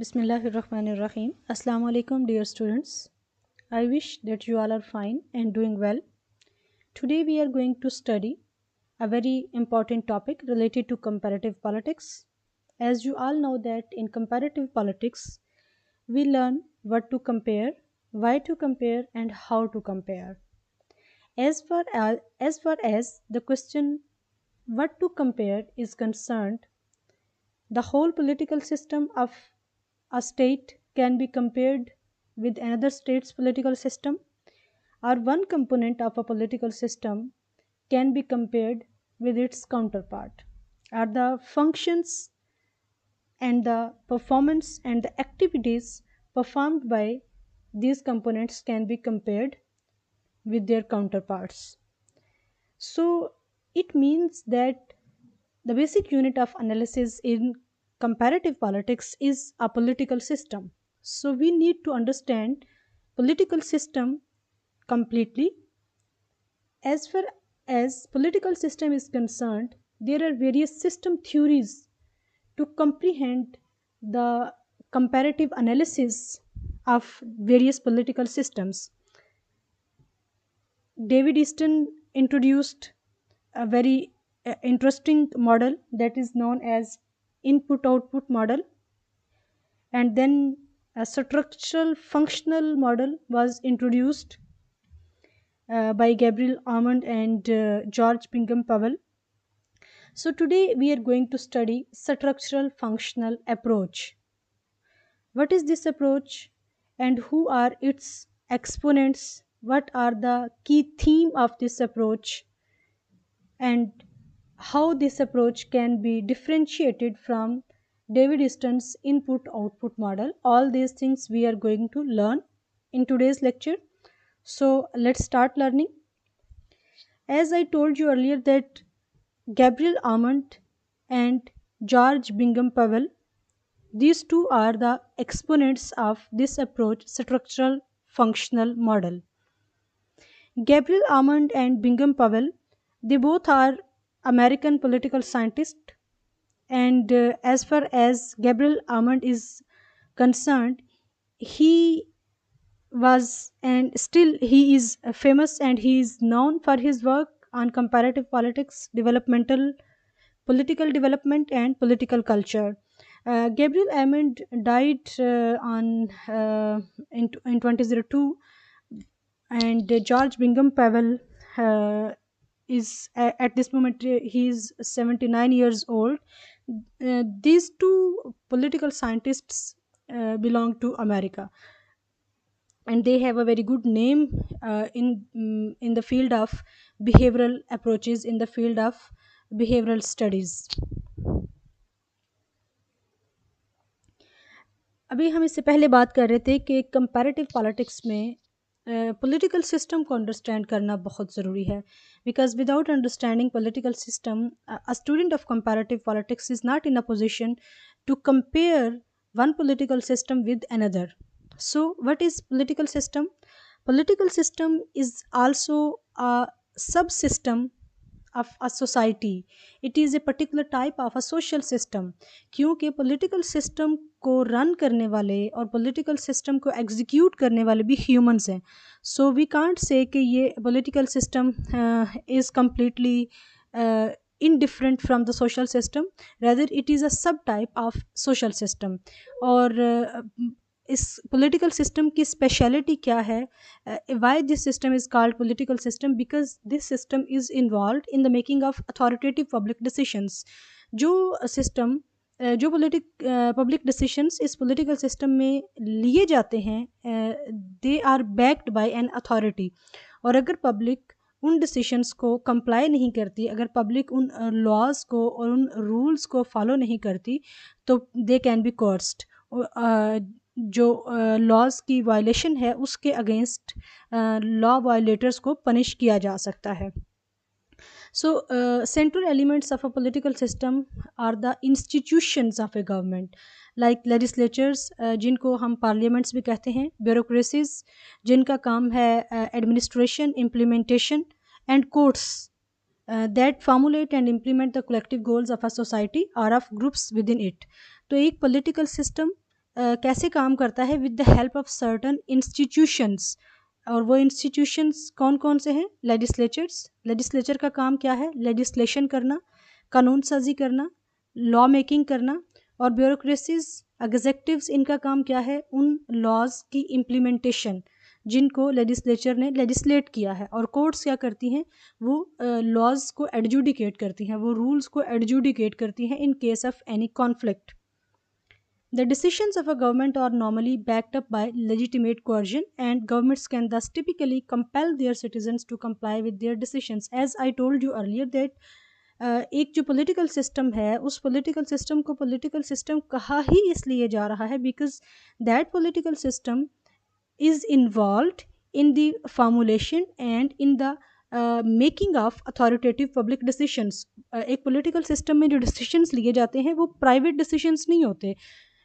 Bismillahirrahmanirrahim. Assalamu alaikum, dear students. I wish that you all are fine and doing well. Today we are going to study a very important topic related to comparative politics. As you all know that in comparative politics, we learn what to compare, why to compare and how to compare. As far as the question what to compare is concerned, the whole political system of a state can be compared with another state's political system, or one component of a political system can be compared with its counterpart, or the functions and the performance and the activities performed by these components can be compared with their counterparts. So it means that the basic unit of analysis in comparative politics is a political system. So we need to understand political system completely. As far as political system is concerned, there are various system theories to comprehend the comparative analysis of various political systems. David Easton introduced a very interesting model that is known as input output model, and then a structural functional model was introduced by Gabriel Armand and George Bingham Powell. So today we are going to study structural functional approach. What is this approach and who are its exponents? What are the key theme of this approach and how this approach can be differentiated from David Easton's input output model? All these things we are going to learn in today's lecture. So let's start learning. As I told you earlier that Gabriel Armand and George Bingham Powell, these two are the exponents of this approach, structural functional model. Gabriel Armand and Bingham Powell, they both are American political scientists, and as far as Gabriel Armand is concerned, he was and still he is famous and he is known for his work on comparative politics, developmental political development and political culture. Gabriel Armand died in 2002, and George Bingham Powell at this moment he is 79 years old. These two political scientists belong to America, and they have a very good name in the field of behavioral approaches, in the field of behavioral studies. अभी हम इससे पहले बात कर रहे थे कि comparative politics में पॉलिटिकल सिस्टम को अंडरस्टैंड करना बहुत ज़रूरी है, because without understanding political system a student of comparative politics is not in a position to compare one political system with another. So what is political system? Political system is also a subsystem of a society. It is a particular type of a social system, क्योंकि political system को run करने वाले और political system को execute करने वाले भी humans हैं. So we can't say कि ये political system is completely indifferent from the social system. Rather it is a subtype of social system. और इस political system की speciality क्या है? Why this system is called political system? Because this system is involved in the making of authoritative public decisions. जो system जो public decisions इस political system में लिए जाते हैं, they are backed by an authority. और अगर पब्लिक उन डिसीशंस को कंप्लाई नहीं करती, अगर पब्लिक उन लॉज को और उन रूल्स को फॉलो नहीं करती, तो दे कैन बी कोर्स्ड. जो लॉज की वायलेशन है उसके अगेंस्ट लॉ वायलेटर्स को पनिश किया जा सकता है. So, central elements of a political system are the institutions of a government, like legislatures, जिनको हम parliaments भी कहते हैं, bureaucracies, जिनका काम है administration, implementation, and courts that formulate and implement the collective goals of a society or of groups within it. तो एक political system कैसे काम करता है, with the help of certain institutions. और वो इंस्टीट्यूशंस कौन कौन से हैं? लेजिस्लेचर्स। लेजिस्लेचर का काम क्या है? लेजिस्लेशन करना, कानून साजी करना, लॉ मेकिंग करना। और ब्यूरोक्रेसीज, एग्जेक्टिव्स, इनका काम क्या है? उन लॉज की इम्प्लीमेंटेशन जिनको लेजिस्लेचर ने लेजिस्लेट किया है। और कोर्ट्स क्या करती हैं? वो लॉज को एडजुडिकेट करती हैं, वो रूल्स को एडजुडिकेट करती हैं इन case of any conflict. The decisions of a government are normally backed up by legitimate coercion, and governments can thus typically compel their citizens to comply with their decisions. As I told you earlier that एक जो political system है, उस political system को political system कहा ही इसलिए जा रहा है because that political system is involved in the formulation and in the making of authoritative public decisions. एक पॉलिटिकल सिस्टम में जो डिसीशंस लिए जाते हैं वो प्राइवेट डिसीशंस नहीं होते,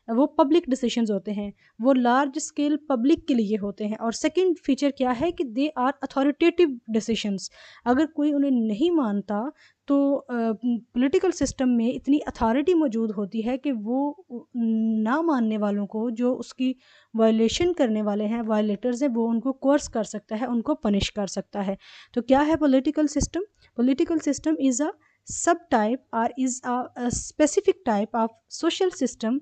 वो पब्लिक डिसीशंस होते हैं, वो लार्ज स्केल पब्लिक के लिए होते हैं। और सेकंड फीचर क्या है कि दे आर अथॉरिटेटिव डिसीशंस। अगर कोई उन्हें नहीं मानता तो पॉलिटिकल सिस्टम में इतनी अथॉरिटी मौजूद होती है कि वो ना मानने वालों को, जो उसकी वायलेशन करने वाले हैं, वायलेटर्स हैं, वो उनको कोर्स कर सकता है, उनको पनिश कर सकता है। तो क्या है political system? Political system is a सब टाइप और is a specific type of social system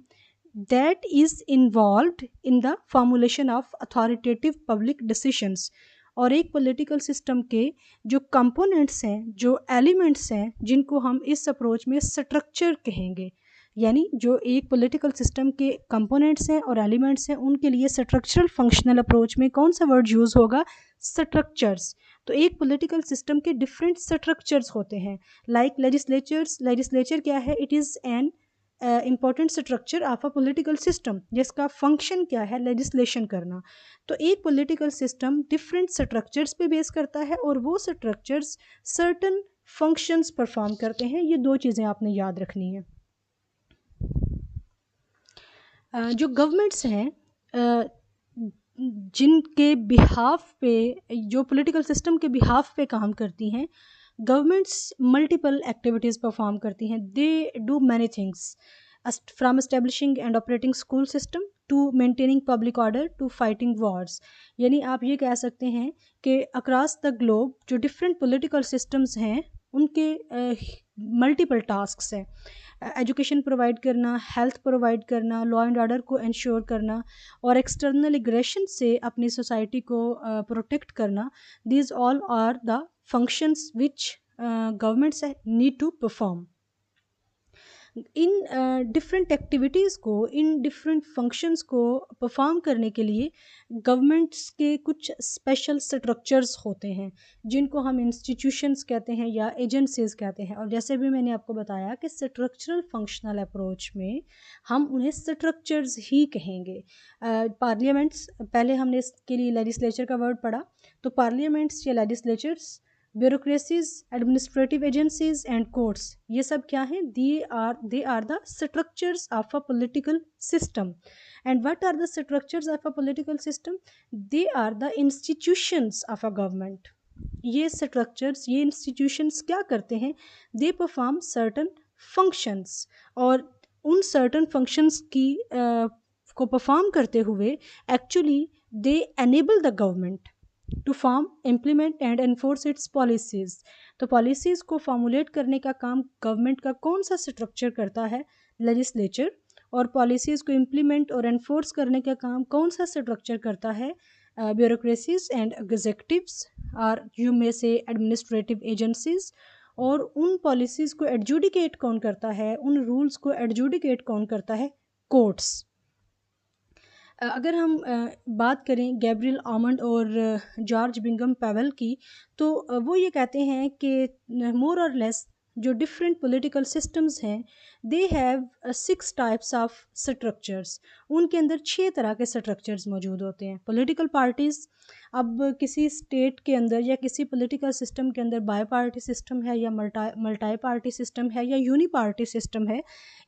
that is involved in the formulation of authoritative public decisions। और एक पॉलिटिकल सिस्टम के जो कंपोनेंट्स हैं, जो एलिमेंट्स हैं, जिनको हम इस अप्रोच में स्ट्रक्चर कहेंगे, यानी जो एक पॉलिटिकल सिस्टम के कंपोनेंट्स हैं और एलिमेंट्स हैं, उनके लिए स्ट्रक्चरल फंक्शनल अप्रोच में कौन सा वर्ड यूज़ होगा? स्ट्रक्चर्स। तो एक पॉलिटिकल सिस्टम के डिफरेंट स्ट्रक्चर्स होते हैं, लाइक लेजिस्लेचर्स। लेजिस्लेचर क्या है? It is an important structure of a political system, जिसका फंक्शन क्या है? लेजिस्लेशन करना। तो एक पॉलिटिकल सिस्टम डिफरेंट स्ट्रक्चर्स पे बेस करता है और वो स्ट्रक्चर्स सर्टन फंक्शंस परफॉर्म करते हैं। ये दो चीज़ें आपने याद रखनी है। जो गवर्नमेंट्स हैं जिनके बिहाफ पे, जो पॉलिटिकल सिस्टम के बिहाफ पे काम करती हैं, गवर्नमेंट्स मल्टीपल एक्टिविटीज़ परफॉर्म करती हैं। They do many things, from establishing and operating school system to maintaining public order to fighting wars. यानी आप ये कह सकते हैं कि अक्रॉस द ग्लोब जो डिफरेंट पॉलिटिकल सिस्टम्स हैं, उनके मल्टीपल टास्क्स हैं। एजुकेशन प्रोवाइड करना, हेल्थ प्रोवाइड करना, लॉ एंड ऑर्डर को इंश्योर करना और एक्सटर्नल एग्रेशन से अपनी सोसाइटी को प्रोटेक्ट करना। These all are the functions which governments need to perform. इन डिफरेंट एक्टिविटीज़ को, इन डिफरेंट फंक्शंस को परफॉर्म करने के लिए गवर्नमेंट्स के कुछ स्पेशल स्ट्रक्चर्स होते हैं, जिनको हम इंस्टीट्यूशंस कहते हैं या एजेंसीज कहते हैं। और जैसे भी मैंने आपको बताया कि स्ट्रक्चरल फंक्शनल अप्रोच में हम उन्हें स्ट्रक्चर्स ही कहेंगे। पार्लियामेंट्स, पहले हमने इसके लिए लेजिस्लेचर का वर्ड पढ़ा, तो पार्लियामेंट्स या legislatures, bureaucracies, administrative agencies and courts, ये सब क्या हैं? They are the structures of a political system. And what are the structures of a political system? They are the institutions of a government. ये structures, ये institutions क्या करते हैं? They perform certain functions, और उन सर्टन फंक्शंस की को perform करते हुए actually they enable the government to form, implement and enforce its policies. तो पॉलिसीज़ को फॉर्मुलेट करने का काम गवर्नमेंट का कौन सा स्ट्रक्चर करता है? लेजिस्लेचर। और पॉलिसीज़ को इम्प्लीमेंट और एनफोर्स करने का काम कौन सा स्ट्रक्चर करता है? ब्यूरोक्रेसीज एंड एग्जीक्यूटिव्स, और यू मे से एडमिनिस्ट्रेटिव एजेंसीज। और उन पॉलिसीज़ को एडजुडिकेट कौन करता है? उन रूल्स को एडजुडिकेट कौन करता है? कोर्ट्स। अगर हम बात करें गैब्रियल आमंड और जॉर्ज बिंगम पेवेल की, तो वो ये कहते हैं कि मोर और लेस जो डिफरेंट पॉलिटिकल सिस्टम्स हैं, they have 6 types of structures. उनके अंदर 6 तरह के स्ट्रक्चर्स मौजूद होते हैं। पॉलिटिकल पार्टीज़, अब किसी स्टेट के अंदर या किसी पॉलिटिकल सिस्टम के अंदर बाई पार्टी सिस्टम है या मल्टाई पार्टी सिस्टम है या यूनी पार्टी सिस्टम है,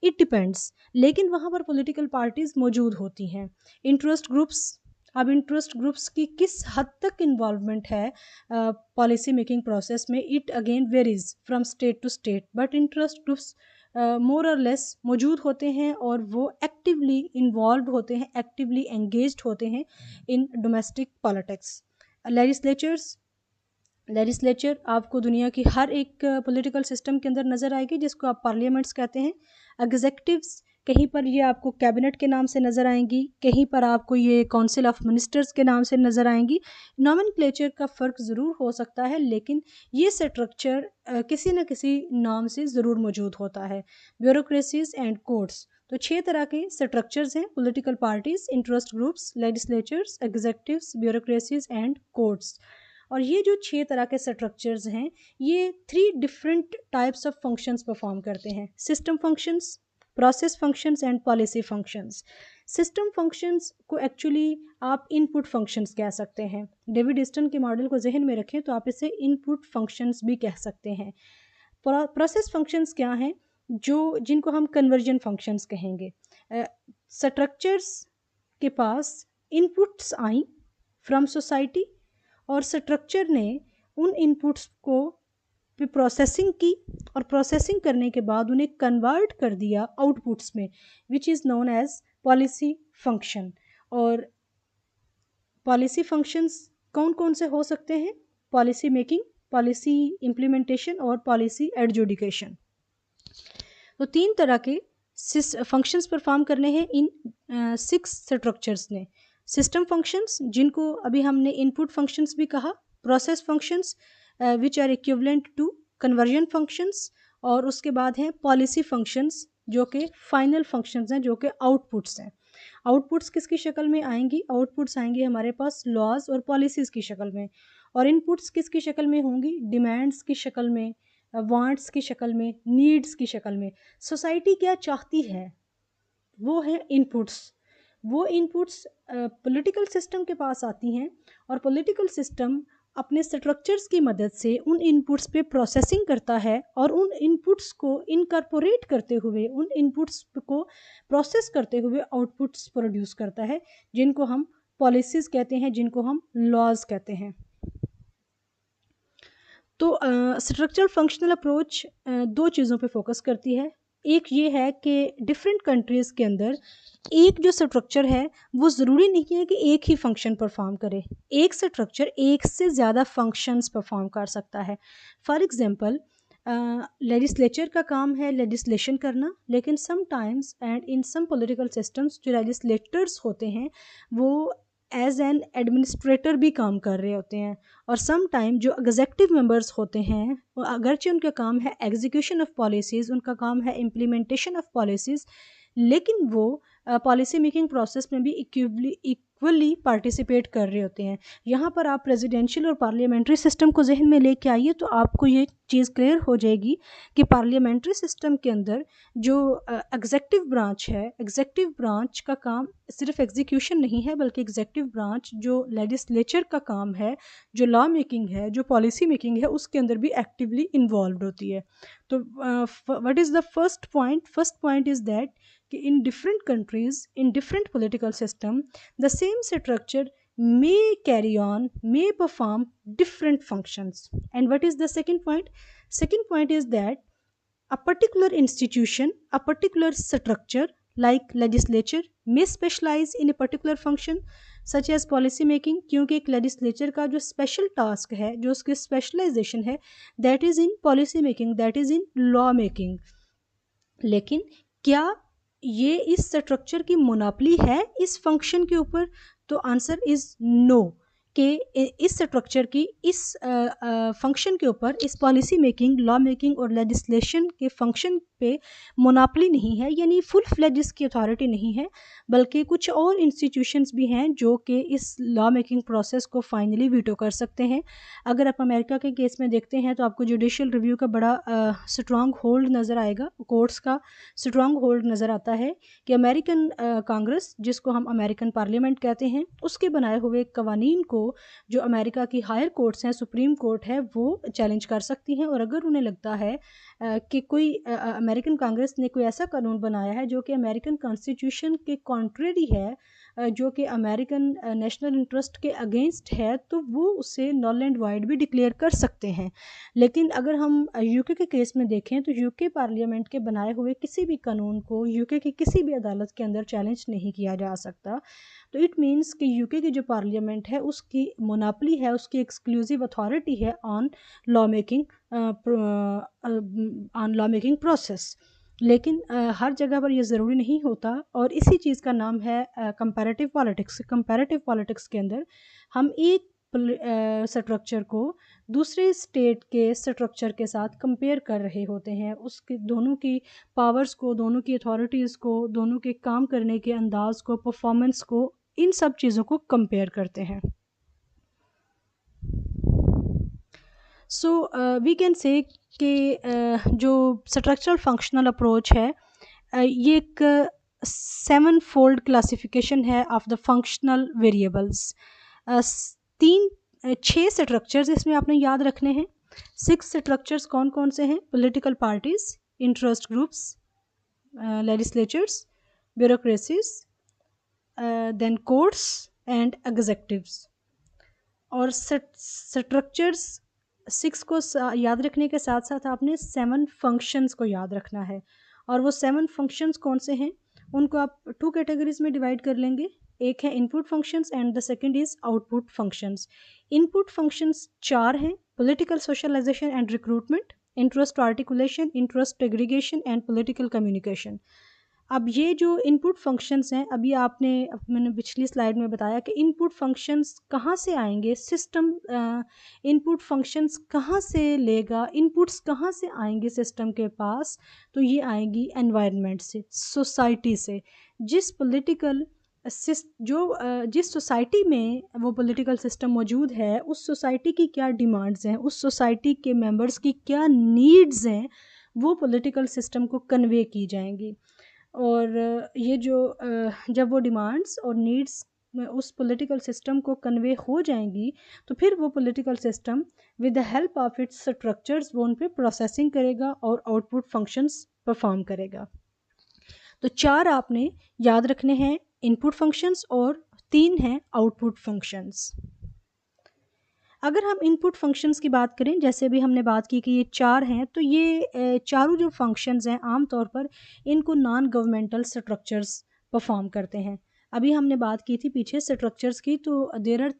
इट डिपेंड्स, लेकिन वहाँ पर पॉलिटिकल पार्टीज़ मौजूद होती हैं। इंटरेस्ट ग्रुप्स, अब इंटरेस्ट ग्रुप्स की किस हद तक इन्वॉल्वमेंट है पॉलिसी मेकिंग प्रोसेस में, it again varies from state to state, but interest groups more और लेस मौजूद होते हैं और वो एक्टिवली इन्वॉल्व होते हैं, एक्टिवली एंगेज्ड होते हैं इन डोमेस्टिक पॉलिटिक्स। लेजिस्लेचर आपको दुनिया की हर एक पॉलिटिकल सिस्टम के अंदर नज़र आएगी, जिसको आप पार्लियामेंट्स कहते हैं। एग्जेक्टिव्स कहीं पर ये आपको कैबिनेट के नाम से नज़र आएंगी, कहीं पर आपको ये काउंसिल ऑफ मिनिस्टर्स के नाम से नज़र आएंगी। नॉमेनक्लेचर का फ़र्क ज़रूर हो सकता है, लेकिन ये स्ट्रक्चर किसी न किसी नाम से ज़रूर मौजूद होता है। ब्यूरोक्रेसीज एंड कोर्ट्स, तो 6 तरह के स्ट्रक्चर्स हैं: political parties, interest groups, legislatures, executives, bureaucracies and courts. और ये जो 6 तरह के स्ट्रक्चर्स हैं, ये 3 different types of functions perform करते हैं: system functions, process functions and policy functions. System functions को एक्चुअली आप इनपुट फंक्शंस कह सकते हैं। डेविड ईस्टन के मॉडल को जहन में रखें तो आप इसे इनपुट फंक्शंस भी कह सकते हैं। प्रोसेस फंक्शंस क्या हैं? जिनको हम कन्वर्जन फंक्शंस कहेंगे। स्ट्रक्चर्स के पास इनपुट्स आई फ्रॉम सोसाइटी और स्ट्रक्चर ने उन इनपुट्स को पे प्रोसेसिंग की और प्रोसेसिंग करने के बाद उन्हें कन्वर्ट कर दिया आउटपुट्स में, which is known as policy function. और पॉलिसी फंक्शंस कौन कौन से हो सकते हैं? पॉलिसी मेकिंग, पॉलिसी इम्प्लीमेंटेशन और पॉलिसी एडजुडिकेशन। तो 3 तरह के फंक्शंस परफॉर्म करने हैं इन 6 स्ट्रक्चर्स ने। सिस्टम फंक्शंस, जिनको अभी हमने इनपुट फंक्शंस भी कहा, process functions which are equivalent to conversion functions, और उसके बाद हैं पॉलिसी फंक्शंस जो कि फाइनल फंक्शंस हैं, जो कि आउटपुट्स हैं। आउटपुट्स किसकी शक्ल में आएंगी? आउटपुट्स आएंगी हमारे पास लॉज और पॉलिसीज़ की शक्ल में। और इनपुट्स किसकी शक्ल में होंगी? डिमांड्स की शक्ल में, वांट्स की शक्ल में, नीड्स की शक्ल में। सोसाइटी क्या चाहती है, वो है इनपुट्स। वो इनपुट्स पॉलिटिकल सिस्टम के पास आती हैं और पॉलिटिकल सिस्टम अपने स्ट्रक्चर्स की मदद से उन इनपुट्स पे प्रोसेसिंग करता है और उन इनपुट्स को इनकॉर्पोरेट करते हुए, उन इनपुट्स को प्रोसेस करते हुए आउटपुट्स प्रोड्यूस करता है, जिनको हम पॉलिसीज़ कहते हैं, जिनको हम लॉज कहते हैं। तो स्ट्रक्चरल फंक्शनल अप्रोच 2 चीज़ों पे फोकस करती है। एक ये है कि डिफरेंट कंट्रीज़ के अंदर एक जो स्ट्रक्चर है वो ज़रूरी नहीं है कि एक ही फंक्शन परफॉर्म करे। एक स्ट्रक्चर एक से ज़्यादा फंक्शंस परफॉर्म कर सकता है। फॉर एग्ज़ाम्पल, लेजिस्लेचर का काम है लेजिस्लेशन करना, लेकिन sometimes and in some political systems जो लेजिस्लेटर्स होते हैं वो एज एन एडमिनिस्ट्रेटर भी काम कर रहे होते हैं। और सम टाइम जो एग्जेक्टिव मेंबर्स होते हैं, वो अगरचे उनका काम है एग्जीक्यूशन ऑफ पॉलिसीज़, उनका काम है इम्प्लीमेंटेशन ऑफ पॉलिसीज़, लेकिन वो पॉलिसी मेकिंग प्रोसेस में भी इक्वली पार्टिसिपेट कर रहे होते हैं। यहाँ पर आप प्रेसिडेंशियल और पार्लियामेंट्री सिस्टम को जहन में लेके आइए तो आपको ये चीज़ क्लियर हो जाएगी कि पार्लियामेंट्री सिस्टम के अंदर जो एग्जेक्टिव ब्रांच है, एग्जेक्टिव ब्रांच का काम सिर्फ एग्जीक्यूशन नहीं है, बल्कि एग्जेक्टिव ब्रांच जो लेजिस्लेचर का काम है, जो लॉ मेकिंग है, जो पॉलिसी मेकिंग है, उसके अंदर भी एक्टिवली इन्वॉल्व होती है। तो what is the first point? First point is that कि in different countries, in different political system, the same structure may carry on, may perform different functions. And what is the second point? Second point is that a particular institution, a particular structure like legislature may specialize in a particular function such as policy making, क्योंकि एक legislature का जो special task है, जो उसकी specialization है, that is in policy making, that is in law making. लेकिन क्या ये इस स्ट्रक्चर की मोनोपोली है इस फंक्शन के ऊपर? तो आंसर इज़ नो, कि इस स्ट्रक्चर की इस फंक्शन के ऊपर, इस पॉलिसी मेकिंग, लॉ मेकिंग और लेजिस्लेशन के फंक्शन पे मोनोपोली नहीं है, यानी फुल फ्लेज इसकी अथॉरिटी नहीं है, बल्कि कुछ और इंस्टीट्यूशंस भी हैं जो कि इस लॉ मेकिंग प्रोसेस को फाइनली वीटो कर सकते हैं। अगर आप अमेरिका के केस में देखते हैं तो आपको जुडिशियल रिव्यू का बड़ा स्ट्रॉन्ग होल्ड नज़र आएगा, कोर्ट्स का स्ट्रॉन्ग होल्ड नज़र आता है कि अमेरिकन कांग्रेस, जिसको हम अमेरिकन पार्लियामेंट कहते हैं, उसके बनाए हुए कवानीन को जो अमेरिका की हायर कोर्ट्स हैं, सुप्रीम कोर्ट है, वो चैलेंज कर सकती हैं। और अगर उन्हें लगता है कि कोई अमेरिकन कांग्रेस ने कोई ऐसा कानून बनाया है जो कि अमेरिकन कॉन्स्टिट्यूशन के कॉन्ट्रेरी है, जो कि अमेरिकन नेशनल इंटरेस्ट के अगेंस्ट है, तो वो उसे नल एंड वाइड भी डिक्लेयर कर सकते हैं। लेकिन अगर हम यूके के केस में देखें तो यूके पार्लियामेंट के बनाए हुए किसी भी कानून को यूके की किसी भी अदालत के अंदर चैलेंज नहीं किया जा सकता। तो इट मीन्स कि यूके की जो पार्लियामेंट है उसकी मोनोपोली है, उसकी एक्सक्लूसिव अथॉरिटी है on law making, on law making process. लेकिन हर जगह पर ये ज़रूरी नहीं होता, और इसी चीज़ का नाम है कंपैरेटिव पॉलिटिक्स। कंपैरेटिव पॉलिटिक्स के अंदर हम एक स्ट्रक्चर को दूसरे स्टेट के स्ट्रक्चर के साथ कंपेयर कर रहे होते हैं, उसके दोनों की पावर्स को, दोनों की अथॉरिटीज़ को, दोनों के काम करने के अंदाज को, परफॉर्मेंस को, इन सब चीज़ों को कंपेयर करते हैं। सो वी कैन से कि जो स्ट्रक्चरल फंक्शनल अप्रोच है, ये एक 7 फोल्ड क्लासिफिकेशन है of the functional variables. 6 structures इसमें आपने याद रखने हैं। 6 स्ट्रक्चर्स कौन कौन से हैं? Political parties, interest groups, legislatures, bureaucracies, then courts and executives. और स्ट्रक्चर्स 6 को याद रखने के साथ साथ आपने 7 फंक्शंस को याद रखना है। और वो 7 फंक्शंस कौन से हैं? उनको आप 2 कैटेगरीज में डिवाइड कर लेंगे। एक है input functions and the second is output functions. Input functions 4 हैं: political socialisation and recruitment, interest articulation, interest aggregation and political communication. अब ये जो इनपुट फंक्शंस हैं, अभी मैंने पिछली स्लाइड में बताया कि इनपुट फंक्शंस कहाँ से आएंगे, सिस्टम इनपुट फंक्शंस कहाँ से लेगा, इनपुट्स कहाँ से आएंगे सिस्टम के पास? तो ये आएंगी एनवायरनमेंट से, सोसाइटी से। जिस पॉलिटिकल जिस सोसाइटी में वो पॉलिटिकल सिस्टम मौजूद है, उस सोसाइटी की क्या डिमांड्स हैं, उस सोसाइटी के मेंबर्स की क्या नीड्स हैं, वो पॉलिटिकल सिस्टम को कन्वे की जाएंगी। और ये जो जब वो डिमांड्स और नीड्स उस पॉलिटिकल सिस्टम को कन्वे हो जाएंगी, तो फिर वो political system with the help of its structures वो उन पे प्रोसेसिंग करेगा और आउटपुट फंक्शंस परफॉर्म करेगा। तो 4 आपने याद रखने हैं इनपुट फंक्शंस और 3 हैं आउटपुट फंक्शंस। अगर हम इनपुट फंक्शंस की बात करें, जैसे भी हमने बात की कि ये 4 हैं, तो ये चारों जो फंक्शंस हैं आमतौर पर इनको नॉन गवर्नमेंटल स्ट्रक्चर्स परफॉर्म करते हैं। अभी हमने बात की थी पीछे स्ट्रक्चर्स की, तो there are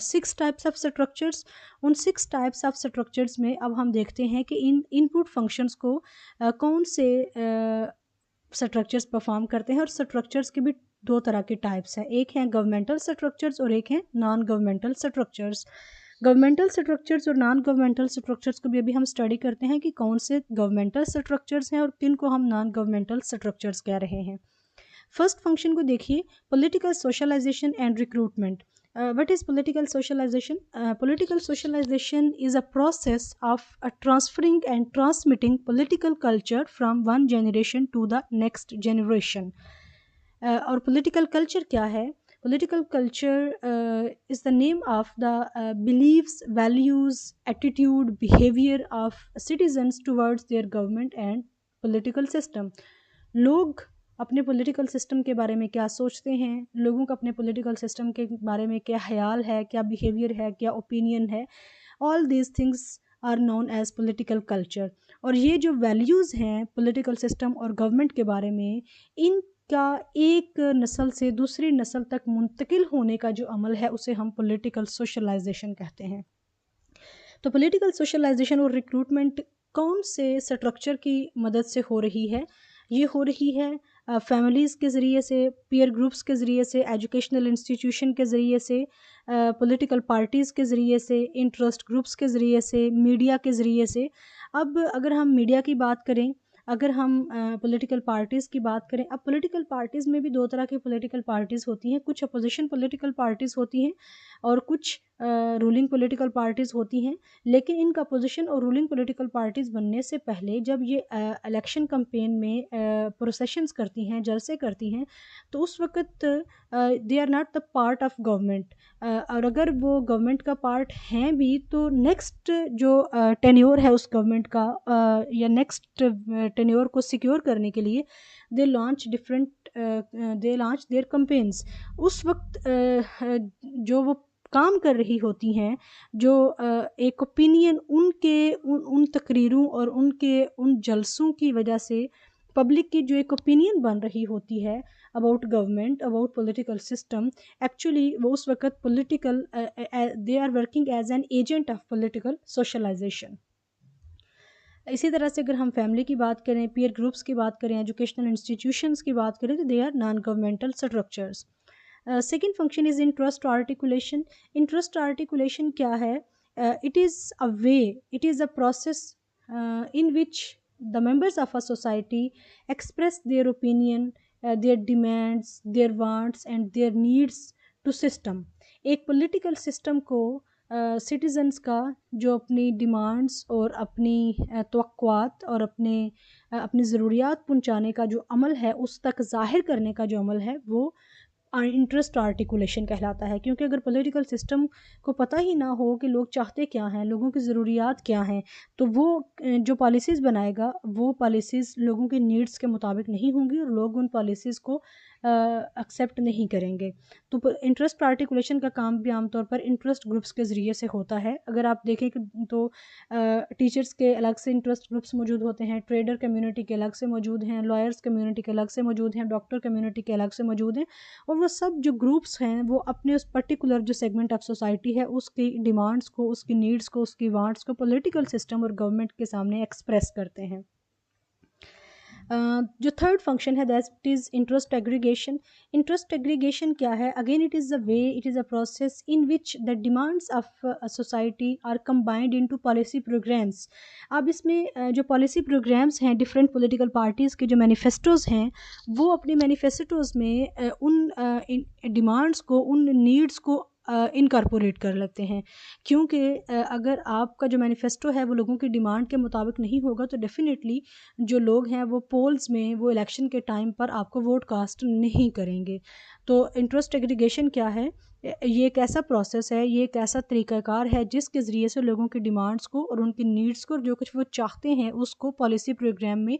6 types of structures. उन 6 टाइप्स ऑफ स्ट्रक्चर्स में अब हम देखते हैं कि इन इनपुट फंक्शंस को कौन से स्ट्रक्चर्स परफॉर्म करते हैं। और स्ट्रक्चर्स के भी 2 तरह के टाइप्स हैं, एक हैं गवर्नमेंटल स्ट्रक्चर्स और एक हैं non governmental structures. Governmental structures और नॉन गवर्नमेंटल स्ट्रक्चर्स को भी अभी हम स्टडी करते हैं कि कौन से गवर्नमेंटल स्ट्रक्चर्स हैं और किन को हम नॉन गवर्नमेंटल स्ट्रक्चर्स कह रहे हैं। फर्स्ट फंक्शन को देखिए, political socialisation and recruitment. What is political socialization? Political socialization is a process of transferring and transmitting political culture from one generation to the next generation. और political culture क्या है? Political culture is the name of the beliefs, values, attitude, behavior of citizens towards their government and political system. लोग अपने political system के बारे में क्या सोचते हैं, लोगों का अपने पॉलिटिकल सिस्टम के बारे में क्या ख्याल है, क्या बिहेवियर है, क्या ओपिनियन है, all these things are known as political culture. और ये जो वैल्यूज़ हैं पॉलिटिकल सिस्टम और गवर्नमेंट के बारे में, इनका एक नस्ल से दूसरी नस्ल तक मुंतकिल होने का जो अमल है उसे हम पॉलिटिकल सोशलाइजेशन कहते हैं। तो पॉलिटिकल सोशलाइजेशन और रिक्रूटमेंट कौन से स्ट्रक्चर की मदद से हो रही है? ये हो रही है फैमिलीज़ के ज़रिए से, पीयर ग्रुप्स के ज़रिए से, एजुकेशनल इंस्टीट्यूशन के ज़रिए से, पॉलिटिकल पार्टीज़ के ज़रिए से, इंटरेस्ट ग्रुप्स के ज़रिए से, मीडिया के ज़रिए से। अब अगर हम मीडिया की बात करें, अगर हम पॉलिटिकल पार्टीज़ की बात करें, अब पॉलिटिकल पार्टीज़ में भी 2 तरह की पॉलिटिकल पार्टीज़ होती हैं। कुछ अपोजिशन पॉलिटिकल पार्टीज़ होती हैं और कुछ रूलिंग पॉलिटिकल पार्टीज़ होती हैं। लेकिन इनका अपोजिशन और रूलिंग पॉलिटिकल पार्टीज़ बनने से पहले जब ये इलेक्शन कैंपेन में प्रोसेशंस करती हैं, जलसे करती हैं, तो उस वक़्त they are not the part of government. और अगर वो गवर्नमेंट का पार्ट हैं भी, तो नेक्स्ट जो टेन्योर है उस गवर्नमेंट का या नेक्स्ट टेन्योर को सिक्योर करने के लिए दे लॉन्च देयर कैंपेन्स। उस वक्त जो वो काम कर रही होती हैं, जो एक ओपिनियन उन तकरीरों और उनके उन जलसों की वजह से पब्लिक की जो एक ओपिनियन बन रही होती है about government, about political system, actually वो उस वक्त political they are working as an agent of political socialization. इसी तरह से अगर हम फैमिली की बात करें, पीयर ग्रुप्स की बात करें, एजुकेशनल इंस्टीट्यूशंस की बात करें, तो they are non governmental structures. Second function is interest articulation. Interest articulation क्या है? It is a way, it is a process in which the members of a society express their opinion, their demands, their wants and their needs to system। एक political system को citizens का जो अपनी demands और अपनी तवक्कुआत और अपनी ज़रूरियात पहुंचाने का जो अमल है, उस तक ज़ाहिर करने का जो अमल है, वो इंटरेस्ट आर्टिकुलेशन कहलाता है। क्योंकि अगर पॉलिटिकल सिस्टम को पता ही ना हो कि लोग चाहते क्या हैं, लोगों की ज़रूरियात क्या हैं, तो वो जो पॉलिसीज़ बनाएगा, वो पॉलिसीज़ लोगों की नीड्स के मुताबिक नहीं होंगी और लोग उन पॉलिसीज़ को एक्सेप्ट नहीं करेंगे। तो इंटरेस्ट आर्टिकुलेशन का काम भी आमतौर पर इंटरेस्ट ग्रुप्स के ज़रिए से होता है। अगर आप देखें तो टीचर्स के अलग से इंटरेस्ट ग्रुप्स मौजूद होते हैं, ट्रेडर कम्युनिटी के अलग से मौजूद हैं, लॉयर्स कम्युनिटी के अलग से मौजूद हैं, डॉक्टर कम्युनिटी के अलग से मौजूद हैं। और वो सब जो ग्रुप्स हैं, वो अपने उस पर्टिकुलर जो सेगमेंट ऑफ सोसाइटी है, उसकी डिमांड्स को, उसकी नीड्स को, उसकी वांट्स को पॉलिटिकल सिस्टम और गवर्नमेंट के सामने एक्सप्रेस करते हैं। जो थर्ड फंक्शन है, that is interest aggregation. Interest aggregation क्या है? Again it is a way, it is a process in which the demands of society are combined into policy programs. अब इसमें जो पॉलिसी प्रोग्राम्स हैं, डिफरेंट पॉलिटिकल पार्टीज़ के जो मैनिफेस्टोज़ हैं, वो अपने मैनिफेस्टोज़ में उन डिमांड्स को, उन नीड्स को इनकॉर्पोरेट कर लेते हैं। क्योंकि अगर आपका जो मैनिफेस्टो है वो लोगों की डिमांड के मुताबिक नहीं होगा, तो डेफ़िनेटली जो लोग हैं वो पोल्स में, वो इलेक्शन के टाइम पर आपको वोट कास्ट नहीं करेंगे। तो इंटरेस्ट एग्रीगेशन क्या है? ये एक ऐसा प्रोसेस है, ये एक ऐसा तरीक़ाकार है जिसके ज़रिए से लोगों की डिमांड्स को और उनकी नीड्स को, जो कुछ वो चाहते हैं, उसको पॉलिसी प्रोग्राम में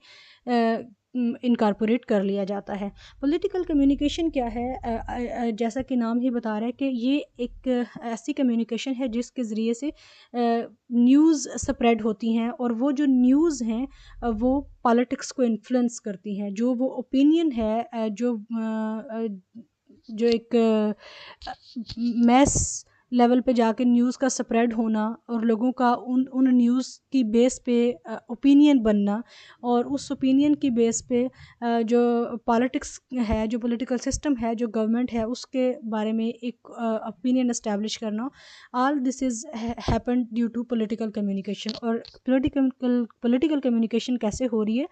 इनकॉर्पोरेट कर लिया जाता है। पॉलिटिकल कम्युनिकेशन क्या है? जैसा कि नाम ही बता रहा है कि ये एक ऐसी कम्युनिकेशन है जिसके ज़रिए से न्यूज़ स्प्रेड होती हैं, और वो जो न्यूज़ हैं वो पॉलिटिक्स को इन्फ्लुएंस करती हैं। जो वो ओपिनियन है, जो एक मैस लेवल पे जाके न्यूज़ का स्प्रेड होना और लोगों का उन उन न्यूज़ की बेस पे ओपिनियन बनना, और उस ओपिनियन की बेस पे जो पॉलिटिक्स है, जो पॉलिटिकल सिस्टम है, जो गवर्नमेंट है, उसके बारे में एक ओपिनियन एस्टैब्लिश करना, all this is happened due to political communication. और पॉलिटिकल कम्युनिकेशन कैसे हो रही है?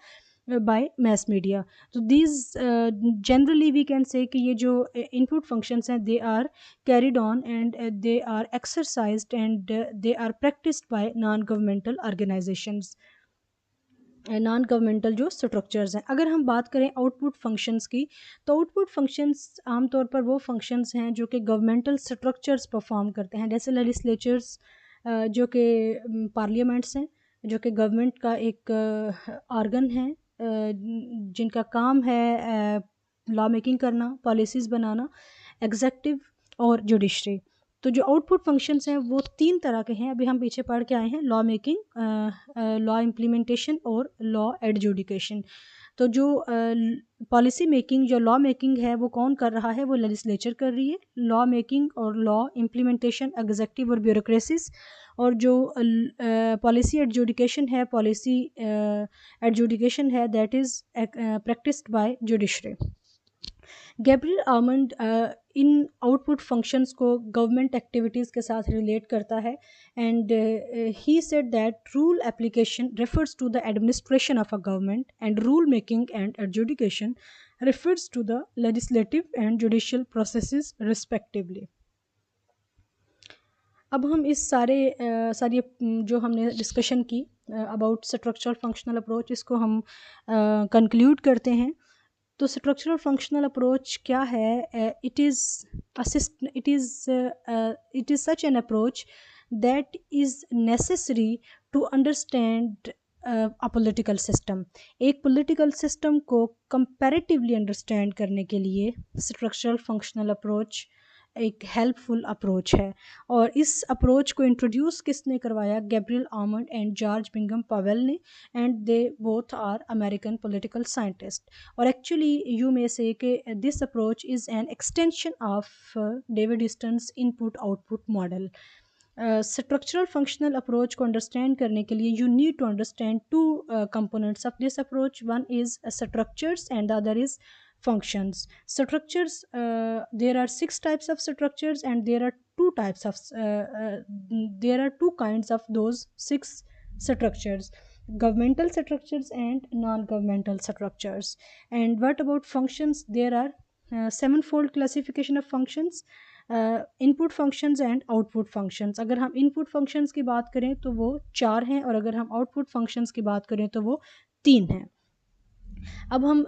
By mass media. तो these generally we can say कि ये जो इनपुट फंक्शंस हैं, they are carried on and they are exercised and they are practiced by non-governmental organizations, non governmental जो स्ट्रक्चर्स हैं। अगर हम बात करें आउटपुट फंक्शंस की, तो आउटपुट फंक्शंस आमतौर पर वो फंक्शंस हैं जो कि गवर्नमेंटल स्ट्रक्चर्स परफॉर्म करते हैं, जैसे लेजिस्लेचर्स, जो कि पार्लियामेंट्स हैं, जो कि गवर्नमेंट का एक ऑर्गन है, जिनका काम है लॉ मेकिंग करना, पॉलिसीज़ बनाना, एग्जेक्टिव और जुडिशरी। तो जो आउटपुट फंक्शंस हैं वो 3 तरह के हैं, अभी हम पीछे पढ़ के आए हैं, लॉ मेकिंग, लॉ इम्प्लीमेंटेशन और लॉ एडजुडिकेशन। तो जो पॉलिसी मेकिंग, जो लॉ मेकिंग है, वो कौन कर रहा है? वो लेजिस्लेचर कर रही है। लॉ मेकिंग और लॉ इम्प्लीमेंटेशन एग्जेक्टिव और ब्यूरोक्रेसीज। और जो पॉलिसी एडजुडिकेशन है, पॉलिसी एडजुडिकेशन है, that is practised by judiciary. Gabriel Almond इन आउटपुट फंक्शंस को गवर्नमेंट एक्टिविटीज़ के साथ रिलेट करता है, and he said that rule application refers to the administration of a government and rule making and adjudication refers to the legislative and judicial processes respectively. अब हम इस सारी जो हमने डिस्कशन की अबाउट स्ट्रक्चरल फंक्शनल अप्रोच, इसको हम conclude करते हैं। तो स्ट्रक्चरल फंक्शनल अप्रोच क्या है? It is such an approach that is necessary to understand a political system. एक पॉलिटिकल सिस्टम को कंपैरेटिवली अंडरस्टैंड करने के लिए स्ट्रक्चरल फंक्शनल अप्रोच एक हेल्पफुल अप्रोच है। और इस अप्रोच को इंट्रोड्यूस किसने करवाया? Gabriel Almond and George Bingham Powell ने, and they both are American political scientist. और एक्चुअली यू मे से कि this approach is an extension of David Easton's input output model. Structural functional approach को understand करने के लिए you need to understand two components of this approach. One is structures and the other is functions. Structures, there are six types of structures, and there are two types of there are two kinds of those six structures: governmental structures and non-governmental structures. And what about functions? There are sevenfold classification of functions: input functions and output functions. अगर हम input functions की बात करें तो वो चार हैं, और अगर हम आउटपुट फंक्शंस की बात करें तो वो तीन हैं। अब हम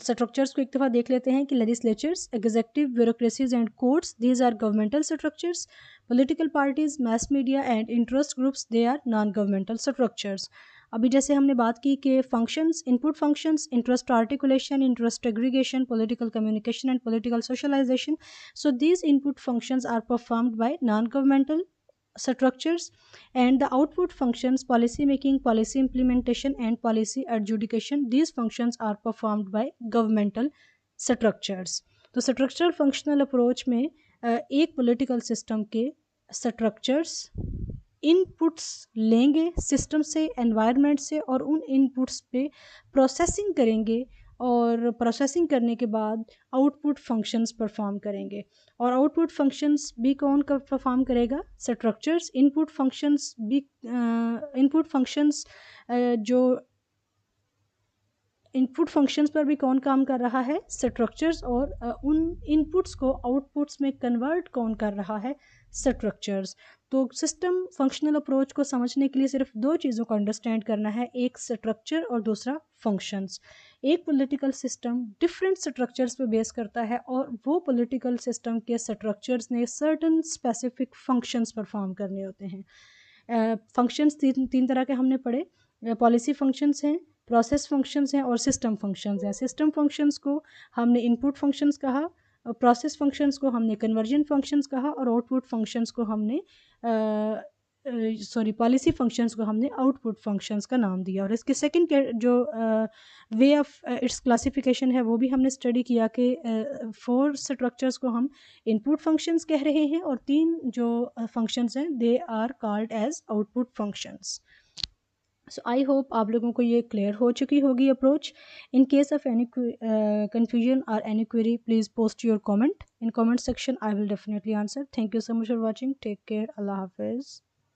स्ट्रक्चर्स को एक दफ़ा देख लेते हैं कि legislatures, executive, bureaucracies and courts, these are governmental structures. Political parties, mass media and interest groups, they are non governmental structures. अभी जैसे हमने बात की कि functions, input functions, interest articulation, interest aggregation, political communication and political socialization. So these input functions are performed by non governmental structures, and the output functions, policy making, policy implementation and policy adjudication, these functions are performed by governmental structures. तो structural functional approach में एक political system के structures inputs लेंगे system से, environment से, और उन inputs पे प्रोसेसिंग करेंगे, और प्रोसेसिंग करने के बाद आउटपुट फंक्शंस परफॉर्म करेंगे। और आउटपुट फंक्शंस भी कौन का परफॉर्म करेगा? स्ट्रक्चर्स। इनपुट फंक्शंस भी इनपुट फंक्शंस जो इनपुट फंक्शंस पर भी कौन काम कर रहा है? स्ट्रक्चर्स। और उन इनपुट्स को आउटपुट्स में कन्वर्ट कौन कर रहा है? स्ट्रक्चर्स। तो सिस्टम फंक्शनल अप्रोच को समझने के लिए सिर्फ दो चीज़ों को अंडरस्टैंड करना है, एक स्ट्रक्चर और दूसरा फंक्शंस। एक पॉलिटिकल सिस्टम डिफरेंट स्ट्रक्चर्स पे बेस करता है, और वो पॉलिटिकल सिस्टम के स्ट्रक्चर्स ने सर्टन स्पेसिफिक फंक्शंस परफॉर्म करने होते हैं। फंक्शंस तीन तरह के हमने पढ़े। पॉलिसी फंक्शंस हैं, प्रोसेस फंक्शंस हैं, और सिस्टम फंक्शंस हैं। सिस्टम फंक्शंस को हमने इनपुट फंक्शंस कहा, प्रोसेस फंक्शंस को हमने कन्वर्जन फंक्शंस कहा, और आउटपुट फंक्शंस को हमने पॉलिसी फंक्शंस को हमने आउटपुट फंक्शंस का नाम दिया। और इसके सेकंड के जो वे ऑफ इट्स क्लासिफिकेशन है वो भी हमने स्टडी किया कि 4 स्ट्रक्चर्स को हम इनपुट फंक्शंस कह रहे हैं, और 3 जो फंक्शंस हैं they are called as output functions. So I hope आप लोगों को ये क्लियर हो चुकी होगी approach. In case of any confusion or any query, please post your comment in comment section. I will definitely answer. Thank you so much for watching. Take care. Allah Hafiz.